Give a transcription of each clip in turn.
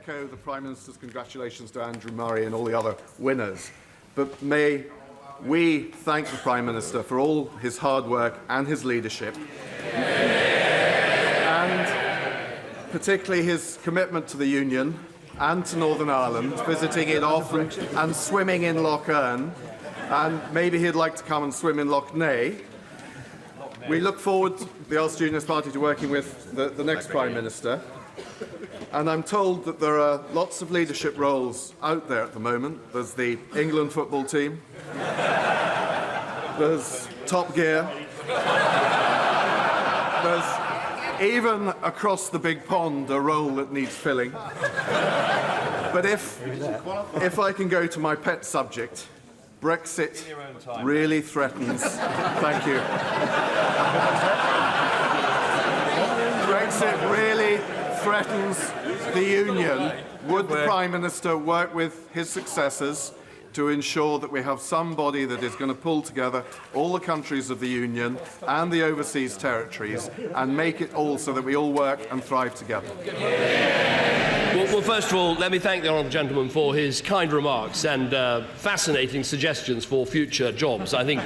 echo the Prime Minister's congratulations to Andrew Murray and all the other winners. But may we thank the Prime Minister for all his hard work and his leadership, and particularly his commitment to the Union and to Northern Ireland, visiting it often and swimming in Lough Erne, and maybe he'd like to come and swim in Lough Neagh. We look forward, the Ulster Unionist Party, to working with the next Prime Minister. And I'm told that there are lots of leadership roles out there at the moment. There's the England football team. There's Top Gear. There's even across the big pond a role that needs filling. But if I can go to my pet subject, Brexit really threatens. Thank you. Brexit really threatens the Union. Would the Prime Minister work with his successors to ensure that we have somebody that is going to pull together all the countries of the Union and the overseas territories and make it all so that we all work and thrive together? Well, first of all, let me thank the honourable gentleman for his kind remarks and fascinating suggestions for future jobs. I think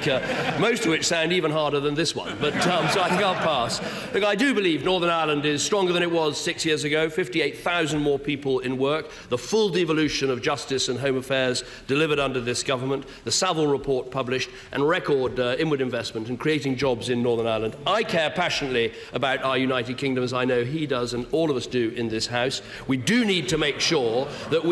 most of which sound even harder than this one, but so I think I'll pass. Look, I do believe Northern Ireland is stronger than it was 6 years ago, 58,000 more people in work, the full devolution of justice and home affairs delivered under this government, the Saville report published, and record inward investment in creating jobs in Northern Ireland. I care passionately about our United Kingdom, as I know he does and all of us do in this House. We do need to make sure that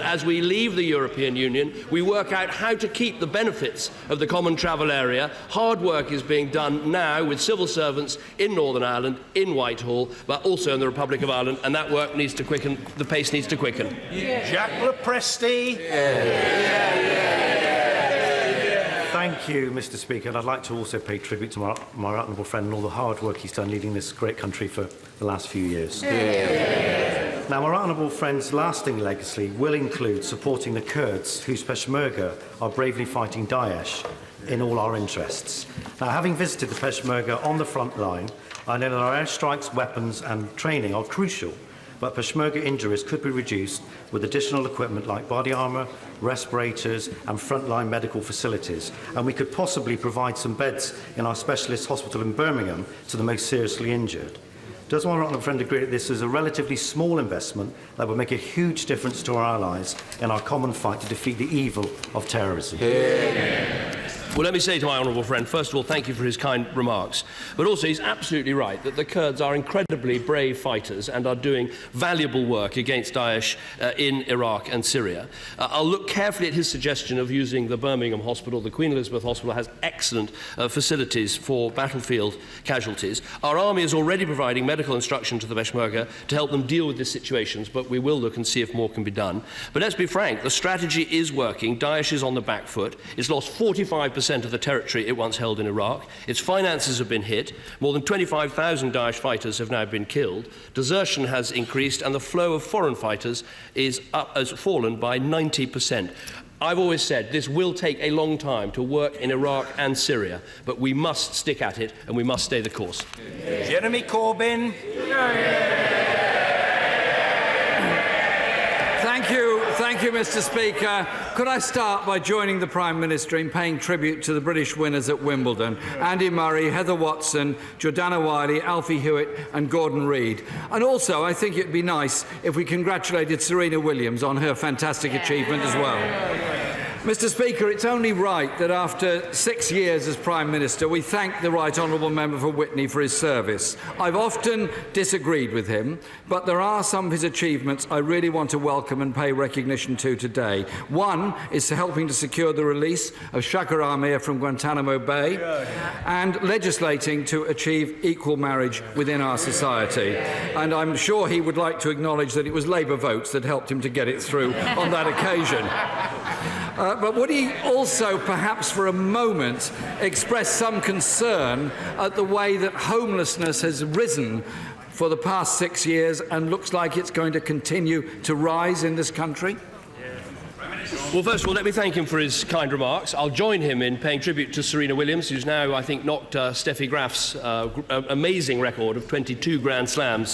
as we leave the European Union, we work out how to keep the benefits of the common travel area. Hard work is being done now with civil servants in Northern Ireland, in Whitehall, but also in the Republic of Ireland, and that work needs to quicken. The pace needs to quicken. Jacques Lepresti. Thank you, Mr. Speaker, and I'd like to also pay tribute to my honourable friend and all the hard work he's done leading this great country for the last few years. Now, my honourable friend's lasting legacy will include supporting the Kurds, whose Peshmerga are bravely fighting Daesh in all our interests. Now, having visited the Peshmerga on the front line, I know that our airstrikes, weapons and training are crucial, but Peshmerga injuries could be reduced with additional equipment like body armour, respirators and frontline medical facilities, and we could possibly provide some beds in our specialist hospital in Birmingham to the most seriously injured. Does my honourable friend agree that this is a relatively small investment that will make a huge difference to our allies in our common fight to defeat the evil of terrorism? Well, let me say to my honourable friend, first of all, thank you for his kind remarks. But also, he's absolutely right that the Kurds are incredibly brave fighters and are doing valuable work against Daesh in Iraq and Syria. I'll look carefully at his suggestion of using the Birmingham Hospital. The Queen Elizabeth Hospital has excellent facilities for battlefield casualties. Our army is already providing medical instruction to the Peshmerga to help them deal with these situations, but we will look and see if more can be done. But let's be frank, the strategy is working. Daesh is on the back foot. It's lost 45% of the territory it once held in Iraq. Its finances have been hit. More than 25,000 Daesh fighters have now been killed. Desertion has increased, and the flow of foreign fighters has fallen by 90%. I've always said this will take a long time to work in Iraq and Syria, but we must stick at it and we must stay the course. Jeremy Corbyn. Thank you, Mr. Speaker. Could I start by joining the Prime Minister in paying tribute to the British winners at Wimbledon, Andy Murray, Heather Watson, Jordana Wiley, Alfie Hewitt and Gordon Reid. And also, I think it would be nice if we congratulated Serena Williams on her fantastic achievement as well. Mr. Speaker, it's only right that after 6 years as Prime Minister, we thank the Right Honourable Member for Witney for his service. I've often disagreed with him, but there are some of his achievements I really want to welcome and pay recognition to today. One is helping to secure the release of Shakar Amir from Guantanamo Bay and legislating to achieve equal marriage within our society. And I'm sure he would like to acknowledge that it was Labour votes that helped him to get it through on that occasion. But would he also, perhaps for a moment, express some concern at the way that homelessness has risen for the past 6 years and looks like it's going to continue to rise in this country? Well, first of all, let me thank him for his kind remarks. I'll join him in paying tribute to Serena Williams, who's now, I think, knocked Steffi Graf's amazing record of 22 Grand Slams.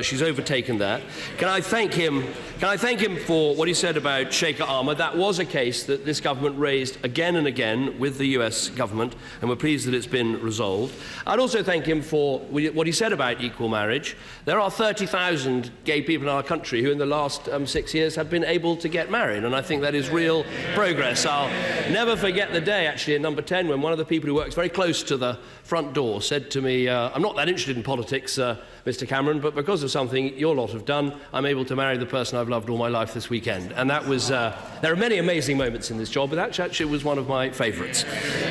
She's overtaken that. Can I thank him for what he said about Shaker Armour? That was a case that this government raised again and again with the US government, and we're pleased that it's been resolved. I'd also thank him for what he said about equal marriage. There are 30,000 gay people in our country who in the last 6 years have been able to get married, and I think that is real progress. I'll never forget the day, actually, in number 10, when one of the people who works very close to the front door said to me, I'm not that interested in politics, Mr. Cameron, but because of something your lot have done, I'm able to marry the person I've loved all my life this weekend. And that was, there are many amazing moments in this job, but that actually was one of my favourites.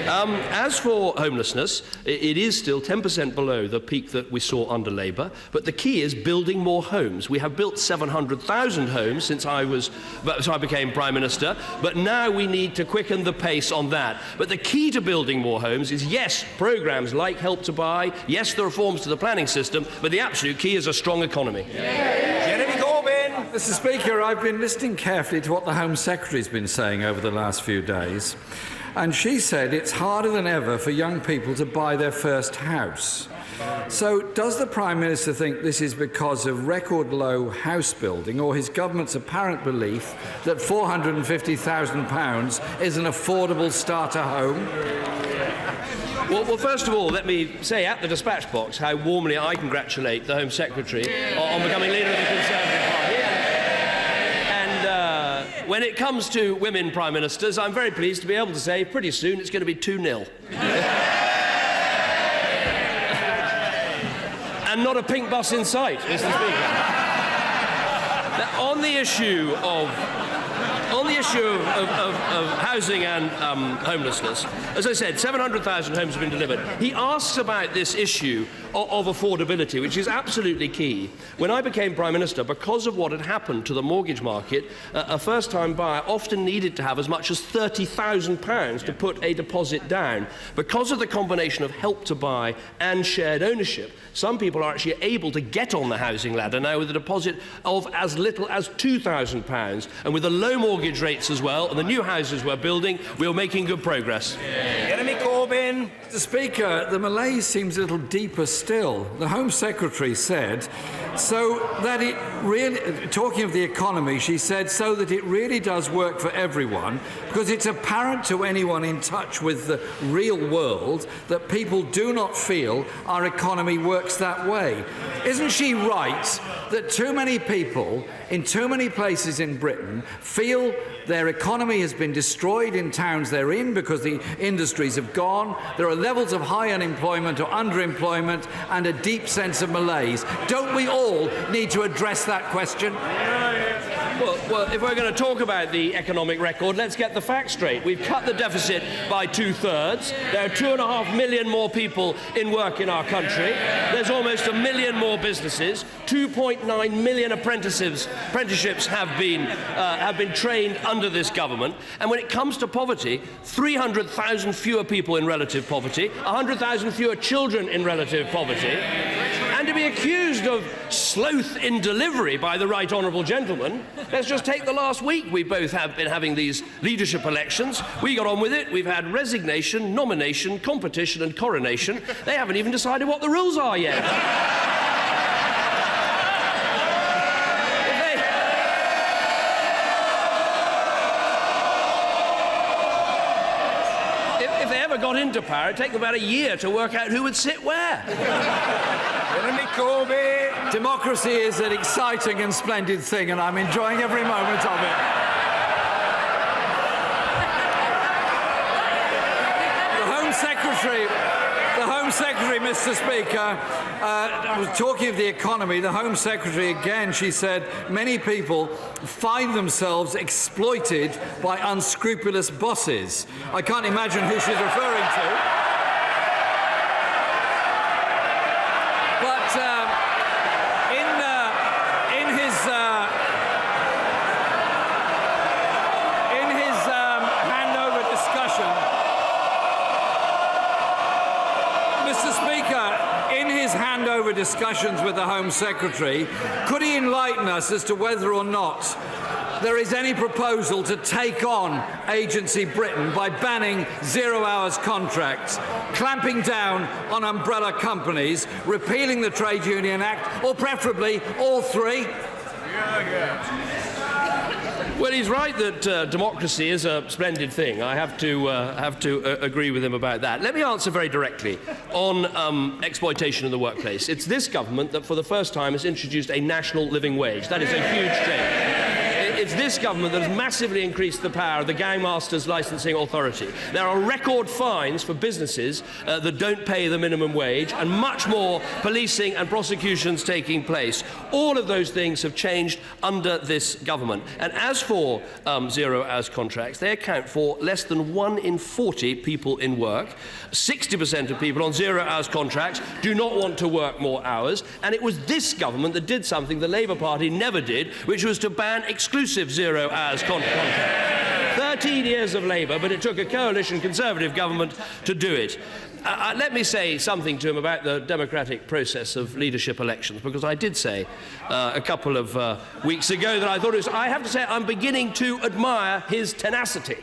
As for homelessness, it is still 10% below the peak that we saw under Labour, but the key is building more homes. We have built 700,000 homes since I became Prime Minister, but now we need to quicken the pace on that. But the key to building more homes is, yes, programmes like Help to Buy, yes, the reforms to the planning system, but the absolute key is a strong economy. Jeremy Corbyn. Mr. Speaker, I've been listening carefully to what the Home Secretary's been saying over the last few days, and she said it's harder than ever for young people to buy their first house. So does the Prime Minister think this is because of record low house building, or his government's apparent belief that £450,000 is an affordable starter home? Well, first of all, let me say at the dispatch box how warmly I congratulate the Home Secretary on becoming leader of the Conservative Party. And when it comes to women Prime Ministers, I'm very pleased to be able to say pretty soon it's going to be 2-0. And not a pink bus in sight, Mr. Speaker. Now, on the issue of housing and homelessness, as I said, 700,000 homes have been delivered. He asks about this issue of affordability, which is absolutely key. When I became Prime Minister, because of what had happened to the mortgage market, a first-time buyer often needed to have as much as £30,000 to put a deposit down. Because of the combination of Help to Buy and shared ownership, some people are actually able to get on the housing ladder now with a deposit of as little as £2,000. And with the low mortgage rates as well, and the new houses we're building, we're making good progress. Jeremy Corbyn. Mr. Speaker, the malaise seems a little deeper still. The Home Secretary said, so that it really, talking of the economy, she said, so that it really does work for everyone, because it's apparent to anyone in touch with the real world that people do not feel our economy works that way. Isn't she right that too many people in too many places in Britain feel their economy has been destroyed in towns they're in because the industries have gone, there are levels of high unemployment or underemployment and a deep sense of malaise? Don't we all need to address that question? Well, if we're going to talk about the economic record, let's get the facts straight. We've cut the deficit by 2/3. There are 2.5 million more people in work in our country. There's almost 1 million more businesses. 2.9 million apprenticeships have been trained under this government. And when it comes to poverty, 300,000 fewer people in relative poverty, 100,000 fewer children in relative poverty. And to be accused of sloth in delivery by the right honourable gentleman, let's just take the last week. We both have been having these leadership elections. We got on with it. We've had resignation, nomination, competition and coronation. They haven't even decided what the rules are yet. If they ever got into power, it'd take them about a year to work out who would sit where. Jeremy Corbyn. Democracy is an exciting and splendid thing, and I'm enjoying every moment of it. The Home Secretary, Mr. Speaker, was talking of the economy. The Home Secretary, again, she said, many people find themselves exploited by unscrupulous bosses. I can't imagine who she's referring to. Discussions with the Home Secretary, could he enlighten us as to whether or not there is any proposal to take on Agency Britain by banning zero-hours contracts, clamping down on umbrella companies, repealing the Trade Union Act, or preferably all three? Well, he's right that democracy is a splendid thing. I have to agree with him about that. Let me answer very directly on exploitation in the workplace. It's this government that, for the first time, has introduced a national living wage. That is a huge change. It's this government that has massively increased the power of the Gangmasters Licensing Authority. There are record fines for businesses that don't pay the minimum wage, and much more policing and prosecutions taking place. All of those things have changed under this government. And as for zero-hours contracts, they account for less than 1 in 40 people in work. 60% of people on zero-hours contracts do not want to work more hours. And it was this government that did something the Labour Party never did, which was to ban exclusive zero-hours contracts. 13 years of Labour, but it took a coalition Conservative government to do it. Let me say something to him about the democratic process of leadership elections, because I did say a couple of weeks ago that I thought it was... I have to say I'm beginning to admire his tenacity.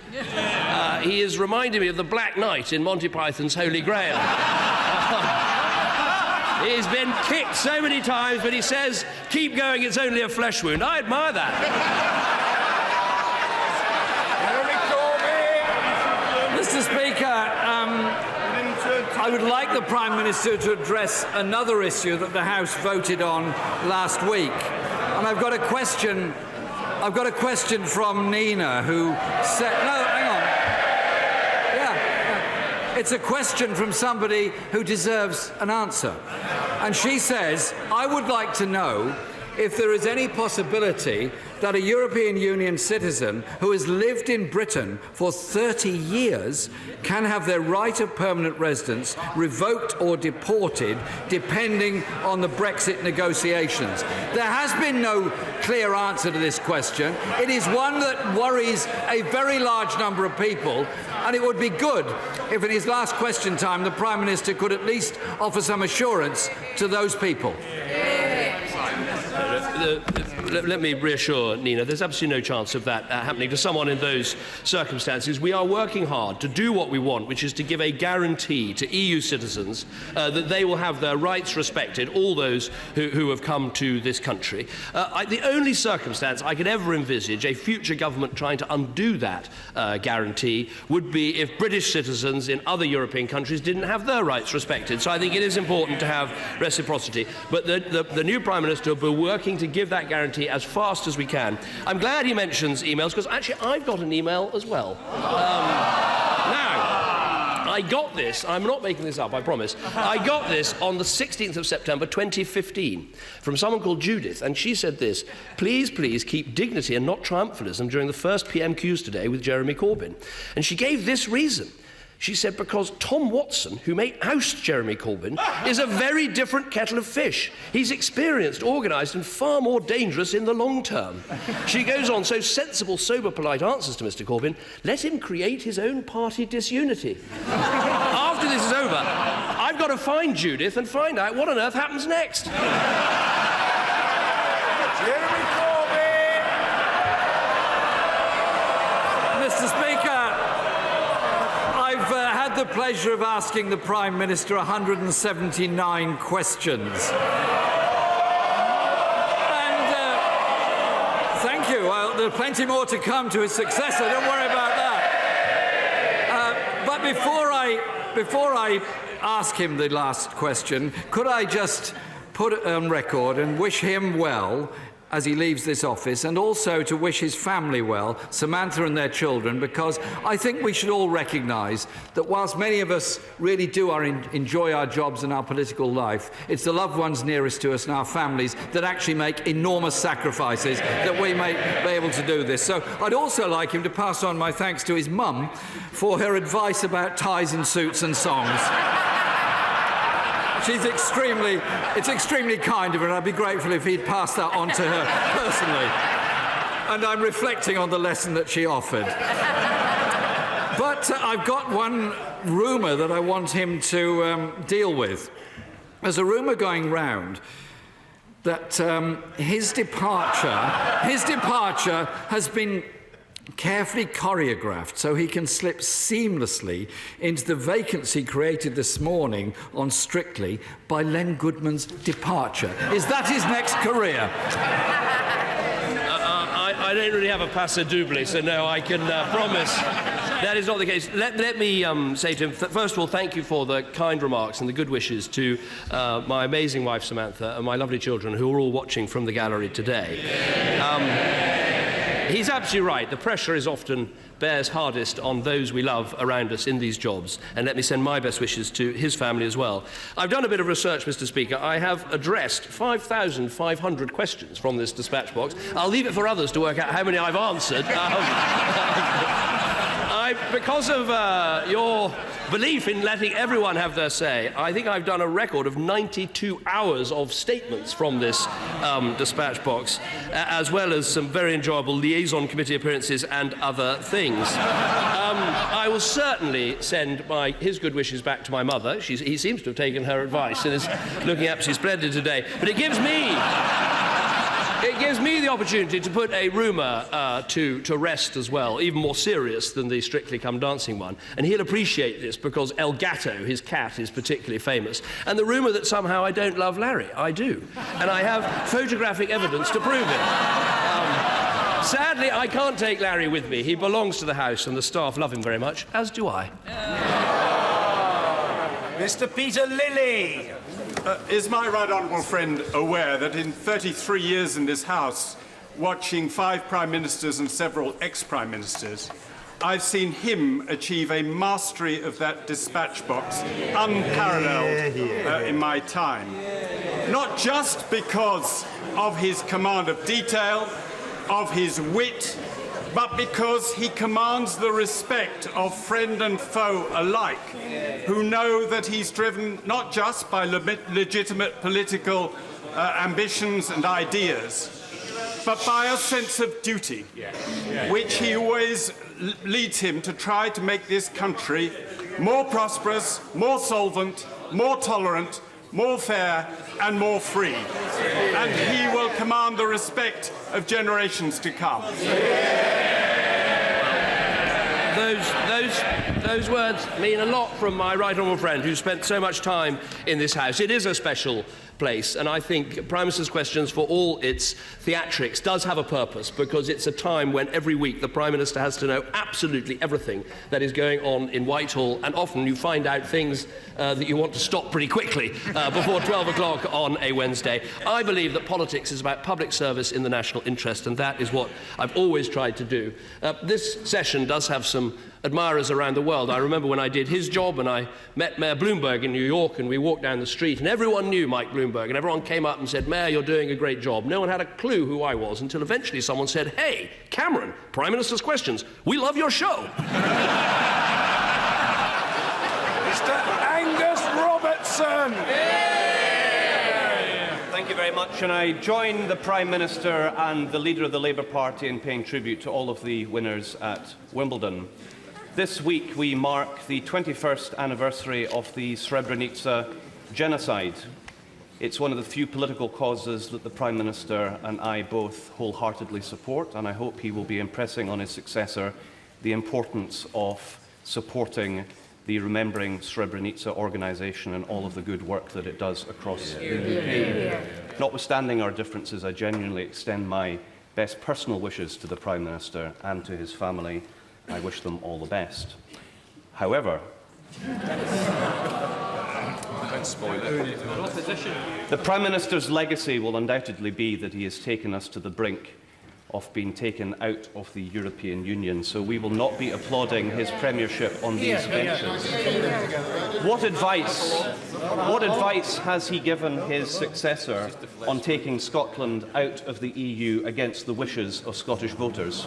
He is reminding me of the Black Knight in Monty Python's Holy Grail. He's been kicked so many times, but he says, keep going, it's only a flesh wound. I admire that. Mr. Speaker, I would like the Prime Minister to address another issue that the House voted on last week. And I've got a question from Nina, who said... No, hang on. Yeah. It's a question from somebody who deserves an answer. And she says, I would like to know if there is any possibility that a European Union citizen who has lived in Britain for 30 years can have their right of permanent residence revoked or deported depending on the Brexit negotiations. There has been no clear answer to this question. It is one that worries a very large number of people, and it would be good if in his last question time the Prime Minister could at least offer some assurance to those people. Let me reassure Nina, there's absolutely no chance of that happening to someone in those circumstances. We are working hard to do what we want, which is to give a guarantee to EU citizens that they will have their rights respected, all those who have come to this country. The only circumstance I could ever envisage a future government trying to undo that guarantee would be if British citizens in other European countries didn't have their rights respected. So I think it is important to have reciprocity. But the new Prime Minister will be working to give that guarantee as fast as we can. I'm glad he mentions emails, because actually I've got an email as well. Now, I got this, I'm not making this up, I promise. I got this on the 16th of September 2015 from someone called Judith, and she said this: please keep dignity and not triumphalism during the first PMQs today with Jeremy Corbyn. And she gave this reason. She said, because Tom Watson, who may oust Jeremy Corbyn, is a very different kettle of fish. He's experienced, organised and far more dangerous in the long term. She goes on, so sensible, sober, polite answers to Mr Corbyn. Let him create his own party disunity. After this is over, I've got to find Judith and find out what on earth happens next. Jeremy Corbyn! Mr Speaker, I've had the pleasure of asking the Prime Minister 179 questions. And thank you. Well, there are plenty more to come to his successor. Don't worry about that. But before I ask him the last question, could I just put it on record and wish him well as he leaves this office, and also to wish his family well, Samantha and their children, because I think we should all recognise that whilst many of us really do enjoy our jobs and our political life, it's the loved ones nearest to us and our families that actually make enormous sacrifices that we may be able to do this. So I'd also like him to pass on my thanks to his mum for her advice about ties and suits and songs. It's extremely kind of her, and I'd be grateful if he'd pass that on to her personally. And I'm reflecting on the lesson that she offered. But I've got one rumour that I want him to deal with. There's a rumour going round that his departure has been carefully choreographed so he can slip seamlessly into the vacancy created this morning on Strictly by Len Goodman's departure. Is that his next career? I don't really have a paso doble, so no, I can promise that is not the case. Let me say to him, first of all, thank you for the kind remarks and the good wishes to my amazing wife, Samantha, and my lovely children, who are all watching from the gallery today. He's absolutely right. The pressure is often bears hardest on those we love around us in these jobs. And let me send my best wishes to his family as well. I've done a bit of research, Mr. Speaker. I have addressed 5,500 questions from this dispatch box. I'll leave it for others to work out how many I've answered. Because of your belief in letting everyone have their say, I think I've done a record of 92 hours of statements from this dispatch box, as well as some very enjoyable liaison committee appearances and other things. I will certainly send his good wishes back to my mother. He seems to have taken her advice and is looking absolutely splendid today. But it gives me the opportunity to put a rumour to rest as well, even more serious than the Strictly Come Dancing one. And he'll appreciate this because El Gato, his cat, is particularly famous. And the rumour that somehow I don't love Larry. I do. And I have photographic evidence to prove it. Sadly, I can't take Larry with me. He belongs to the house and the staff love him very much, as do I. Mr. Peter Lilly. Is my right honourable friend aware that in 33 years in this House, watching 5 Prime Ministers and several ex-Prime Ministers, I've seen him achieve a mastery of that dispatch box unparalleled in my time. Not just because of his command of detail, of his wit, but because he commands the respect of friend and foe alike, who know that he's driven not just by legitimate political ambitions and ideas, but by a sense of duty, which he always leads him to try to make this country more prosperous, more solvent, more tolerant, more fair and more free. And he will command the respect of generations to come. Those words mean a lot from my right honourable friend who spent so much time in this House. It is a special place, and I think Prime Minister's Questions, for all its theatrics, does have a purpose, because it's a time when every week the Prime Minister has to know absolutely everything that is going on in Whitehall, and often you find out things that you want to stop pretty quickly before 12 o'clock on a Wednesday. I believe that politics is about public service in the national interest, and that is what I've always tried to do. This session does have some admirers around the world. I remember when I did his job and I met Mayor Bloomberg in New York, and we walked down the street and everyone knew Mike Bloomberg, and everyone came up and said, "Mayor, you're doing a great job." No one had a clue who I was until eventually someone said, "Hey, Cameron, Prime Minister's Questions, we love your show." Mr. Angus Robertson. Thank you very much, and I join the Prime Minister and the leader of the Labour Party in paying tribute to all of the winners at Wimbledon. This week we mark the 21st anniversary of the Srebrenica genocide. It's one of the few political causes that the Prime Minister and I both wholeheartedly support, and I hope he will be impressing on his successor the importance of supporting the Remembering Srebrenica organisation and all of the good work that it does across the UK. Notwithstanding our differences, I genuinely extend my best personal wishes to the Prime Minister and to his family. I wish them all the best. However, the Prime Minister's legacy will undoubtedly be that he has taken us to the brink of being taken out of the European Union, so we will not be applauding his premiership on these benches. What advice has he given his successor on taking Scotland out of the EU against the wishes of Scottish voters?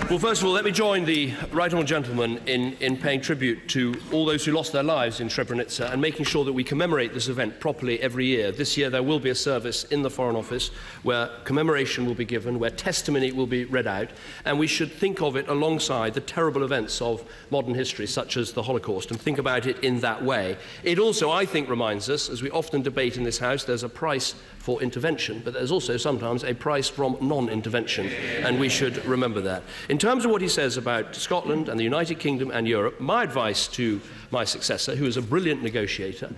Well, first of all, let me join the right honourable gentleman in paying tribute to all those who lost their lives in Srebrenica and making sure that we commemorate this event properly every year. This year there will be a service in the Foreign Office where commemoration will be given, where testimony will be read out, and we should think of it alongside the terrible events of modern history, such as the Holocaust, and think about it in that way. It also, I think, reminds us, as we often debate in this House, there's a price for intervention, but there's also sometimes a price from non-intervention, and we should remember that. In terms of what he says about Scotland and the United Kingdom and Europe, my advice to my successor, who is a brilliant negotiator,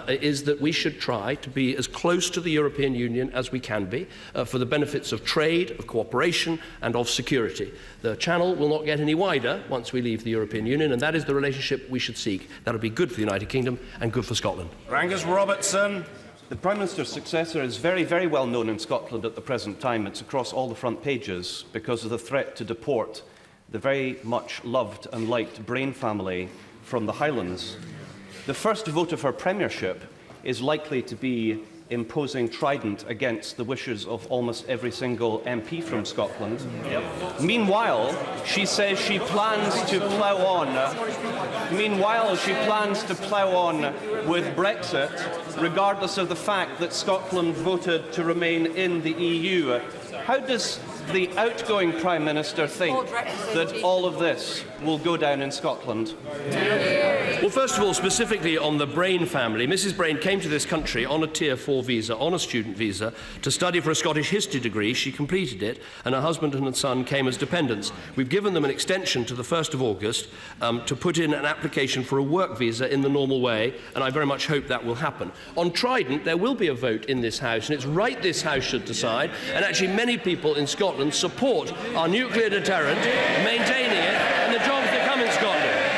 is that we should try to be as close to the European Union as we can be for the benefits of trade, of cooperation and of security. The channel will not get any wider once we leave the European Union, and that is the relationship we should seek. That will be good for the United Kingdom and good for Scotland. Angus Robertson. The Prime Minister's successor is very, very well known in Scotland at the present time. It's across all the front pages because of the threat to deport the very much loved and liked Brain family from the Highlands. The first vote of her premiership is likely to be imposing Trident against the wishes of almost every single MP from Scotland. Meanwhile, she says she plans to plough on. With Brexit, regardless of the fact that Scotland voted to remain in the EU. How does the outgoing Prime Minister think that all of this will go down in Scotland? Well, first of all, specifically on the Brain family, Mrs. Brain came to this country on a Tier 4 visa, on a student visa, to study for a Scottish history degree. She completed it, and her husband and her son came as dependents. We've given them an extension to the 1st of August to put in an application for a work visa in the normal way, and I very much hope that will happen. On Trident, there will be a vote in this House, and it's right this House should decide, and actually many people in Scotland support our nuclear deterrent, maintaining it, and the jobs that come in Scotland.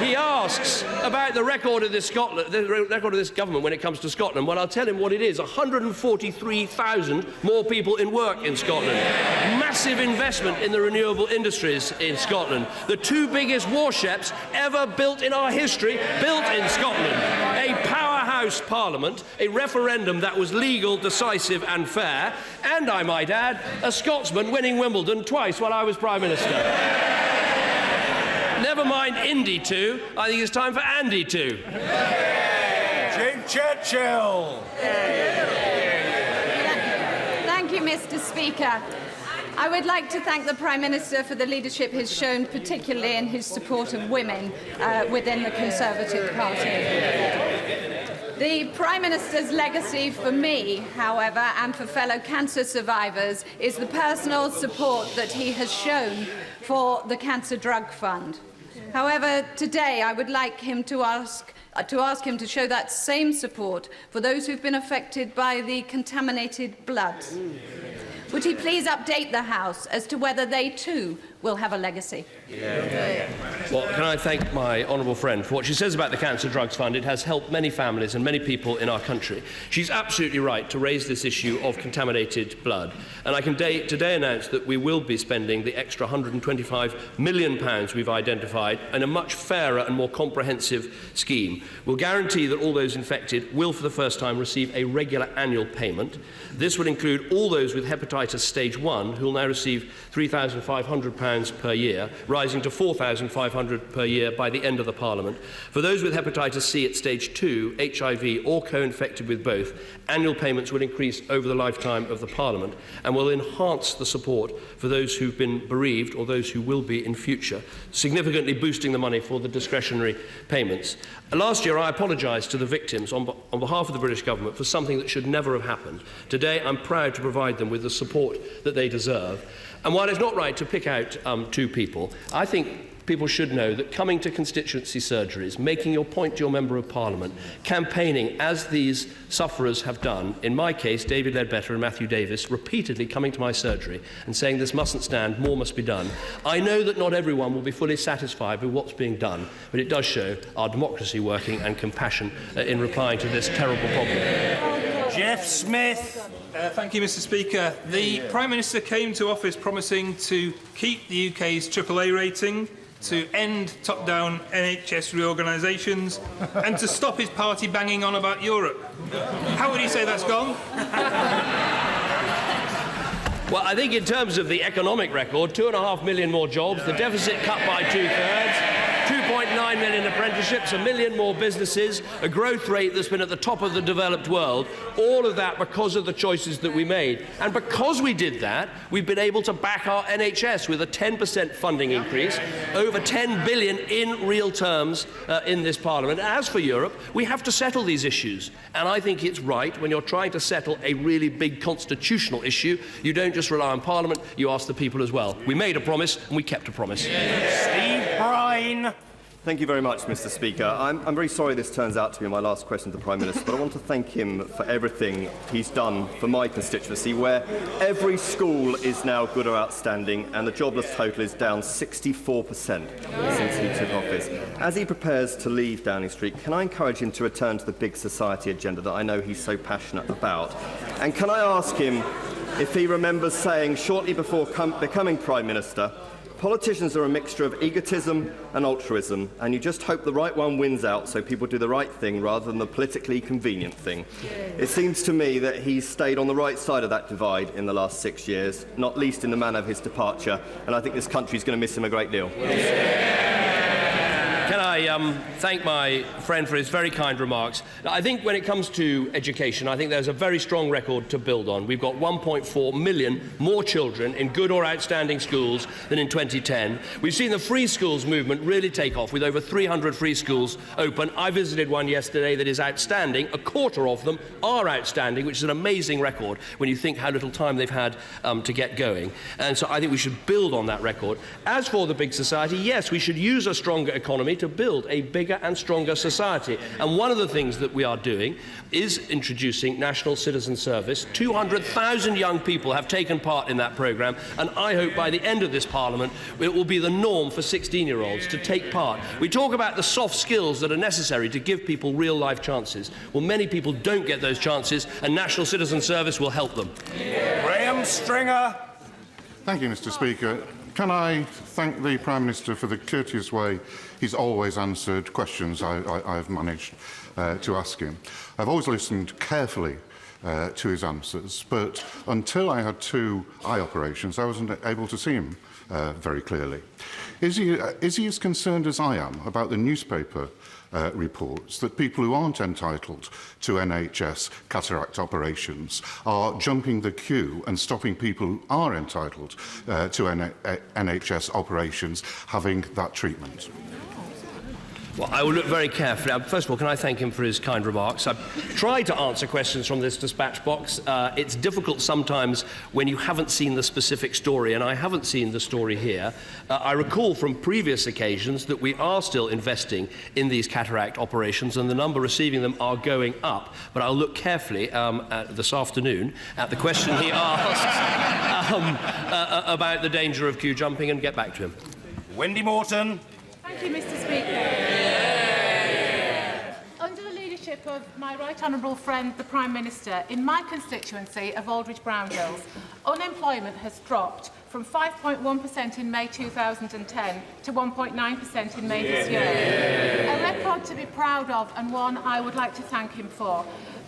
He asks about the record of this government when it comes to Scotland. Well, I'll tell him what it is. 143,000 more people in work in Scotland. Massive investment in the renewable industries in Scotland. The 2 biggest warships ever built in our history, built in Scotland. A powerhouse parliament, a referendum that was legal, decisive and fair, and, I might add, a Scotsman winning Wimbledon twice while I was Prime Minister. Never mind Indy 2, I think it's time for Andy 2. Jane Churchill. Thank you, Mr. Speaker. I would like to thank the Prime Minister for the leadership he's shown, particularly in his support of women within the Conservative Party. The Prime Minister's legacy for me, however, and for fellow cancer survivors, is the personal support that he has shown for the Cancer Drug Fund. However, today I would like him to ask him to show that same support for those who've been affected by the contaminated blood. Would he please update the House as to whether they too will have a legacy? Well, can I thank my honourable friend for what she says about the Cancer Drugs Fund. It has helped many families and many people in our country. She's absolutely right to raise this issue of contaminated blood. And I can today announce that we will be spending the extra £125 million we've identified in a much fairer and more comprehensive scheme. We'll guarantee that all those infected will, for the first time, receive a regular annual payment. This will include all those with hepatitis stage 1, who will now receive £3,500 per year, rising to £4,500 per year by the end of the Parliament. For those with hepatitis C at stage 2, HIV or co-infected with both, annual payments will increase over the lifetime of the Parliament and will enhance the support for those who've been bereaved or those who will be in future, significantly boosting the money for the discretionary payments. Last year I apologised to the victims on behalf of the British Government for something that should never have happened. Today I'm proud to provide them with the support that they deserve. And while it's not right to pick out 2 people, I think people should know that coming to constituency surgeries, making your point to your Member of Parliament, campaigning as these sufferers have done, in my case, David Ledbetter and Matthew Davis, repeatedly coming to my surgery and saying this mustn't stand, more must be done. I know that not everyone will be fully satisfied with what's being done, but it does show our democracy working and compassion in replying to this terrible problem. Jeff Smith. Thank you, Mr. Speaker. The Prime Minister came to office promising to keep the UK's AAA rating, to end top-down NHS reorganisations and to stop his party banging on about Europe. How would you say that's gone? Well, I think in terms of the economic record, 2.5 million more jobs, the deficit cut by 2/3, 2.9 million apprenticeships, 1 million more businesses, a growth rate that's been at the top of the developed world, all of that because of the choices that we made. And because we did that, we've been able to back our NHS with a 10% funding increase, over 10 billion in real terms in this Parliament. As for Europe, we have to settle these issues. And I think it's right, when you're trying to settle a really big constitutional issue, you don't just rely on Parliament, you ask the people as well. We made a promise and we kept a promise. Steve Brine. Thank you very much, Mr. Speaker. I'm very sorry this turns out to be my last question to the Prime Minister, but I want to thank him for everything he's done for my constituency, where every school is now good or outstanding, and the jobless total is down 64% since he took office. As he prepares to leave Downing Street, can I encourage him to return to the big society agenda that I know he's so passionate about? And can I ask him if he remembers saying shortly before becoming Prime Minister, politicians are a mixture of egotism and altruism, and you just hope the right one wins out so people do the right thing rather than the politically convenient thing. It seems to me that he's stayed on the right side of that divide in the last 6 years, not least in the manner of his departure, and I think this country's going to miss him a great deal. Can I thank my friend for his very kind remarks? I think when it comes to education, I think there's a very strong record to build on. We've got 1.4 million more children in good or outstanding schools than in 2010. We've seen the free schools movement really take off, with over 300 free schools open. I visited one yesterday that is outstanding. A quarter of them are outstanding, which is an amazing record when you think how little time they've had to get going. And so I think we should build on that record. As for the big society, yes, we should use a stronger economy to build a bigger and stronger society. And one of the things that we are doing is introducing national citizen service. 200,000 young people have taken part in that programme, and I hope by the end of this Parliament it will be the norm for 16-year-olds to take part. We talk about the soft skills that are necessary to give people real-life chances. Well, many people don't get those chances, and national citizen service will help them. Graham Stringer. Thank you, Mr. Speaker. Can I thank the Prime Minister for the courteous way he's always answered questions I've managed to ask him. I've always listened carefully to his answers, but until I had 2 eye operations, I wasn't able to see him very clearly. Is he as concerned as I am about the newspaper reports that people who aren't entitled to NHS cataract operations are jumping the queue and stopping people who are entitled to NHS operations having that treatment? Well, I will look very carefully. First of all, can I thank him for his kind remarks? I've tried to answer questions from this dispatch box. It's difficult sometimes when you haven't seen the specific story, and I haven't seen the story here. I recall from previous occasions that we are still investing in these cataract operations, and the number receiving them are going up. But I'll look carefully this afternoon at the question he asked about the danger of queue jumping and get back to him. Wendy Morton. Thank you, Mr. Speaker. Under the leadership of my right honourable friend, the Prime Minister, in my constituency of Aldridge Brownhills, unemployment has dropped from 5.1% in May 2010 to 1.9% in May this year. A record to be proud of, and one I would like to thank him for.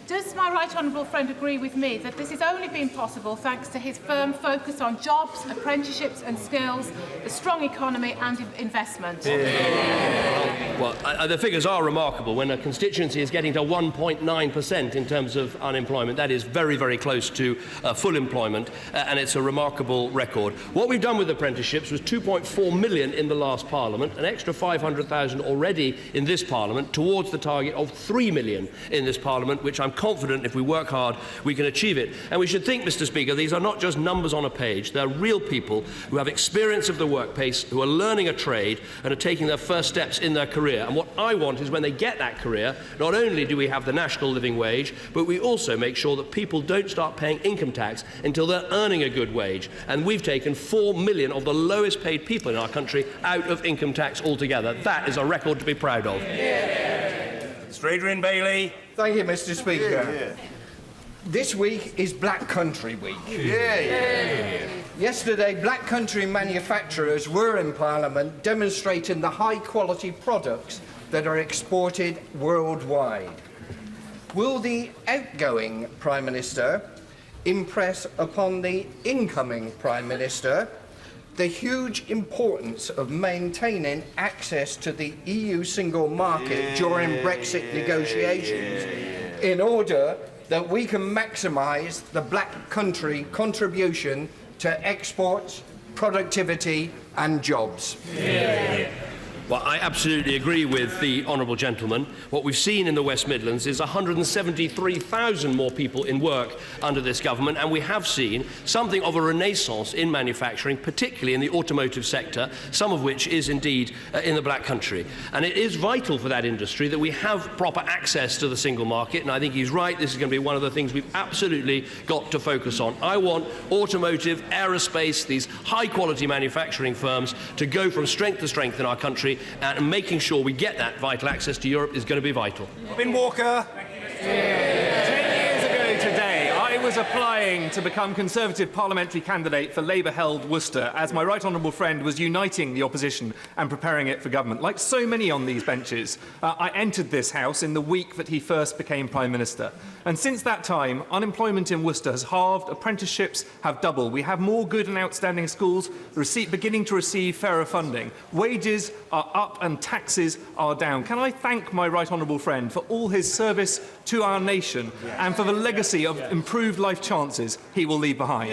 Does my right honourable friend agree with me that this has only been possible thanks to his firm focus on jobs, apprenticeships and skills, the strong economy and investment? Well, the figures are remarkable. When a constituency is getting to 1.9% in terms of unemployment, that is very, very close to full employment, and it's a remarkable record. What we've done with apprenticeships was 2.4 million in the last Parliament, an extra 500,000 already in this Parliament, towards the target of 3 million in this Parliament, which I'm confident if we work hard we can achieve it. And we should think, Mr. Speaker, these are not just numbers on a page. They're real people who have experience of the workplace, who are learning a trade and are taking their first steps in their career. And what I want is when they get that career, not only do we have the national living wage, but we also make sure that people don't start paying income tax until they're earning a good wage. And we've taken 4 million of the lowest paid people in our country out of income tax altogether. That is a record to be proud of. Sir Adrian Bailey. Thank you, Mr. Speaker. This week is Black Country Week. Yesterday, Black Country manufacturers were in Parliament demonstrating the high-quality products that are exported worldwide. Will the outgoing Prime Minister impress upon the incoming Prime Minister the huge importance of maintaining access to the EU single market during Brexit negotiations in order that we can maximise the Black Country contribution to exports, productivity and jobs. Well, I absolutely agree with the honourable gentleman. What we've seen in the West Midlands is 173,000 more people in work under this government, and we have seen something of a renaissance in manufacturing, particularly in the automotive sector, some of which is indeed in the Black Country. And it is vital for that industry that we have proper access to the single market, and I think he's right, this is going to be one of the things we've absolutely got to focus on. I want automotive, aerospace, these high-quality manufacturing firms to go from strength to strength in our country, and making sure we get that vital access to Europe is going to be vital. Robin Walker. 10 years ago today, I was applying to become Conservative parliamentary candidate for Labour-held Worcester, as my right honourable friend was uniting the opposition and preparing it for government. Like so many on these benches, I entered this House in the week that he first became Prime Minister. And since that time, unemployment in Worcester has halved, apprenticeships have doubled. We have more good and outstanding schools, beginning to receive fairer funding. Wages are up and taxes are down. Can I thank my right honourable friend for all his service to our nation and for the legacy of improved life chances he will leave behind?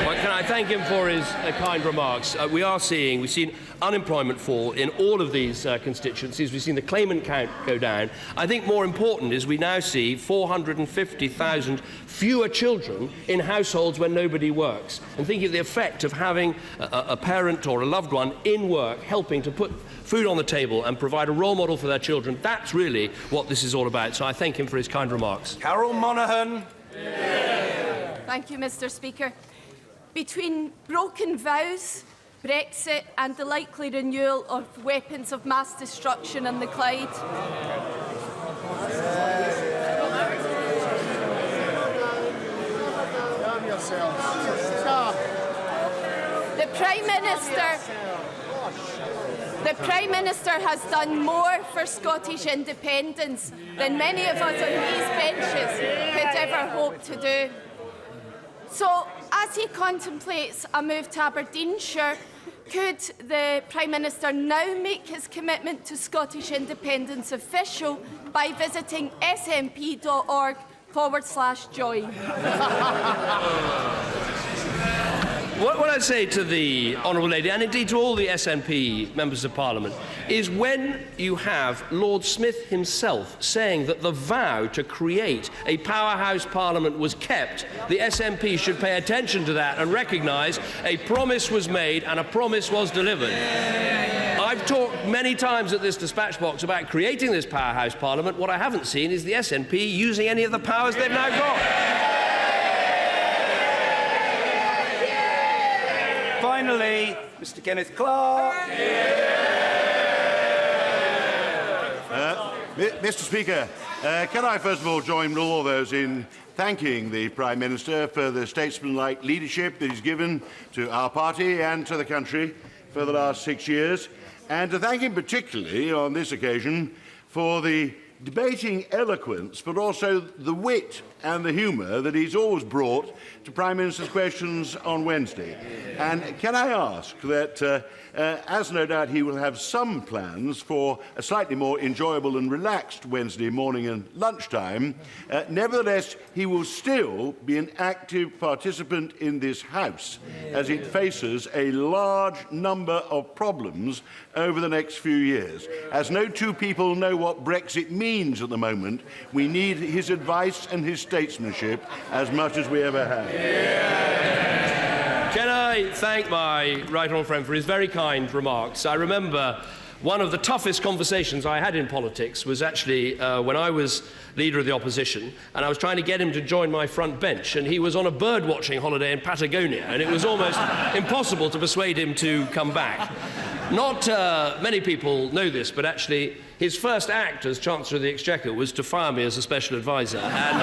Well, can I thank him for his kind remarks? We've seen unemployment fall in all of these constituencies. We've seen the claimant count go down. I think more important is we now see 450,000 fewer children in households where nobody works. And thinking of the effect of having a parent or a loved one in work helping to put food on the table and provide a role model for their children, that's really what this is all about. So I thank him for his kind remarks. Carol Monaghan. Thank you, Mr. Speaker. Between broken vows, Brexit and the likely renewal of weapons of mass destruction in the Clyde, the Prime Minister has done more for Scottish independence than many of us on these benches could ever hope to do. So, as he contemplates a move to Aberdeenshire, could the Prime Minister now make his commitment to Scottish independence official by visiting smp.org/join? What I'd say to the honourable lady, and indeed to all the SNP members of Parliament, is when you have Lord Smith himself saying that the vow to create a powerhouse Parliament was kept, the SNP should pay attention to that and recognise a promise was made and a promise was delivered. I've talked many times at this dispatch box about creating this powerhouse Parliament. What I haven't seen is the SNP using any of the powers they've now got. Finally, Mr. Kenneth Clark. Mr. Speaker, can I first of all join all those in thanking the Prime Minister for the statesmanlike leadership that he's given to our party and to the country for the last 6 years, and to thank him particularly on this occasion for the debating eloquence, but also the wit and the humour that he's always brought to Prime Minister's questions on Wednesday. And can I ask that, as no doubt he will have some plans for a slightly more enjoyable and relaxed Wednesday morning and lunchtime, nevertheless he will still be an active participant in this House as it faces a large number of problems over the next few years. As no two people know what Brexit means at the moment, we need his advice and his statesmanship as much as we ever have. Can I thank my right honourable friend for his very kind remarks? I remember one of the toughest conversations I had in politics was actually when I was Leader of the Opposition, and I was trying to get him to join my front bench, and he was on a bird-watching holiday in Patagonia, and it was almost impossible to persuade him to come back. Not many people know this, but actually his first act as Chancellor of the Exchequer was to fire me as a special advisor, and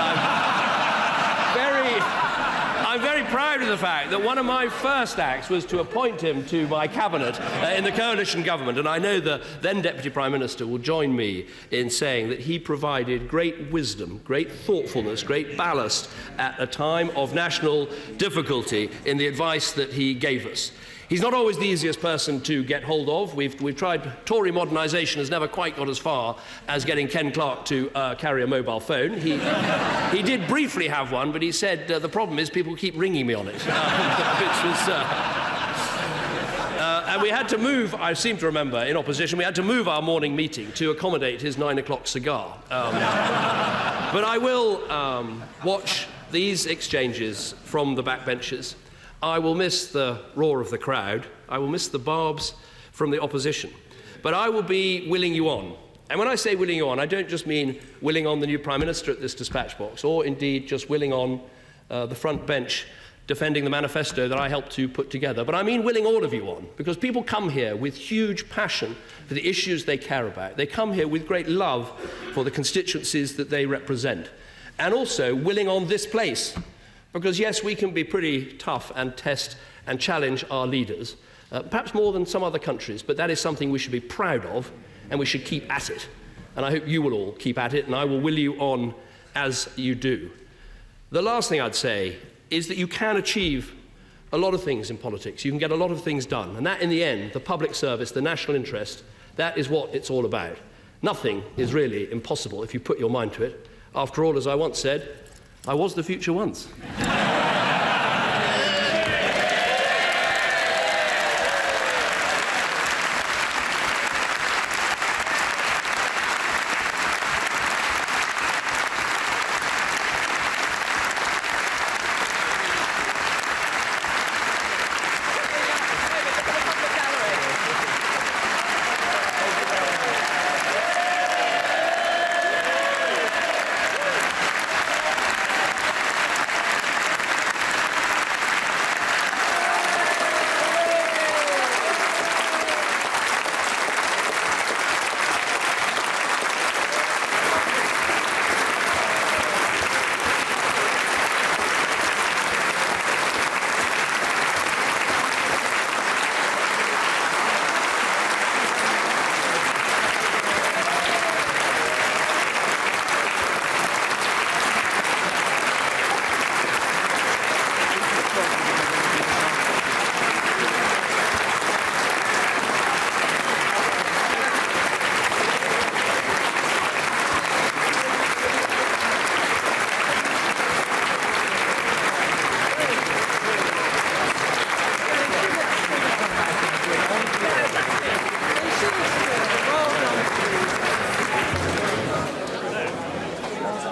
I'm very proud of the fact that one of my first acts was to appoint him to my cabinet in the coalition government, and I know the then Deputy Prime Minister will join me in saying that he provided great wisdom, great thoughtfulness, great ballast at a time of national difficulty in the advice that he gave us. He's not always the easiest person to get hold of. We've tried. Tory modernisation has never quite got as far as getting Ken Clarke to carry a mobile phone. He did briefly have one, but he said the problem is people keep ringing me on it, which was... and we had to move, I seem to remember, in opposition, we had to move our morning meeting to accommodate his 9 o'clock cigar. But I will watch these exchanges from the backbenches. I will miss the roar of the crowd. I will miss the barbs from the opposition. But I will be willing you on. And when I say willing you on, I don't just mean willing on the new Prime Minister at this dispatch box, or indeed just willing on the front bench defending the manifesto that I helped to put together. But I mean willing all of you on, because people come here with huge passion for the issues they care about. They come here with great love for the constituencies that they represent. And also willing on this place. Because, yes, we can be pretty tough and test and challenge our leaders, perhaps more than some other countries, but that is something we should be proud of, and we should keep at it. And I hope you will all keep at it, and I will will you on as you do. The last thing I'd say is that you can achieve a lot of things in politics. You can get a lot of things done, and that, in the end, the public service, the national interest, that is what it's all about. Nothing is really impossible if you put your mind to it. After all, as I once said, I was the future once.